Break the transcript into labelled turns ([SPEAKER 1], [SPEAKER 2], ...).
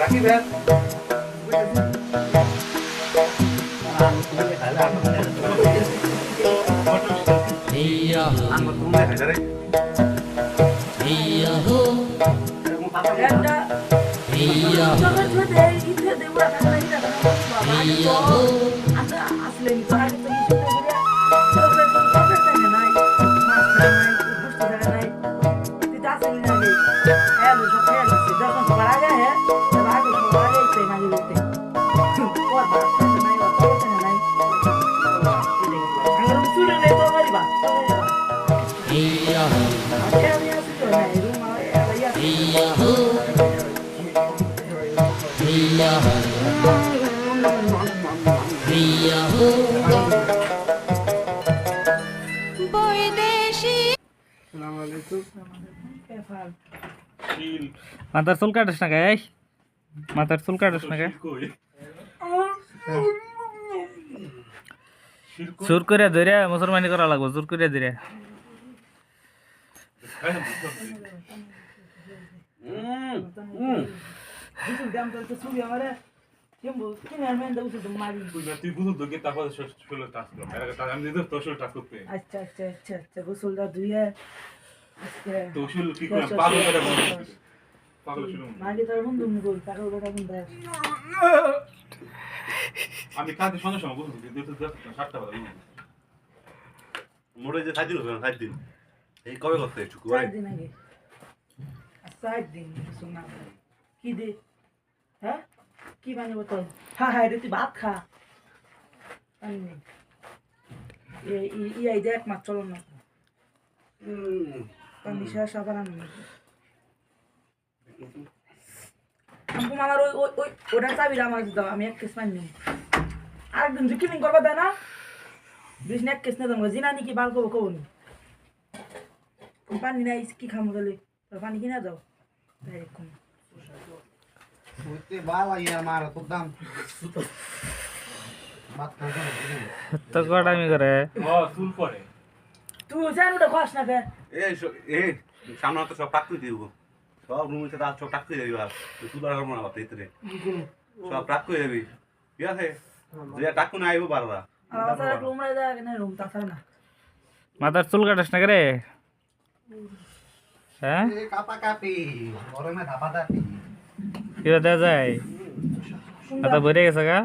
[SPEAKER 1] রাখি ভ্যান
[SPEAKER 2] মাথার চুল কাটিস না গাই, মাথার চুল কাটিস না গাই, জোর করে ধরে মুসলমানি করা লাগবো, জোর করে ধরে।
[SPEAKER 3] আচ্ছা আচ্ছা আচ্ছা আচ্ছা গোসলটা ধুয়ে
[SPEAKER 1] আমি কাঁদতে সঙ্গে সঙ্গে বলছি 7টা বাজে মোড়ে যে 7 দিন হলো 7 দিন এই কবে করতে একটু করে
[SPEAKER 3] 4 দিন আগে 4 দিন শোনা কি দে হ্যাঁ কি বানাবো তো হ্যাঁ হ্যাঁ রে তুই ভাত খা আমি এই দেখ মাছ চলো না পানি শেষ আবার আমি আমার ওই ওই ওটা চাবি আমার দাও আমি 1 কেস পানি নিই আরেকদিন জিকিমিং করবা দেয় না বিশ না 1 কেস না দেবো জিনা নাকি বাল করবো কবো পানি নাই কি খামো তাহলে পানি কিনা যাও
[SPEAKER 2] তো কটামি করে
[SPEAKER 3] তুই জানুটা খাস না কে
[SPEAKER 1] এই সামনে তো সব টাক দিব সব রুমে তো সব টাক করে দিবা তুই তো আর মনে হবে এতে সব টাক করে দিবি কি আছে যে টাক না আইবো বারবার
[SPEAKER 3] আমার রুম রে যা না রুম তা না
[SPEAKER 2] মাথার চুল কাটিস না রে, হ্যাঁ কি দেওয়া যায়? মাথা ভরে গেছে গা।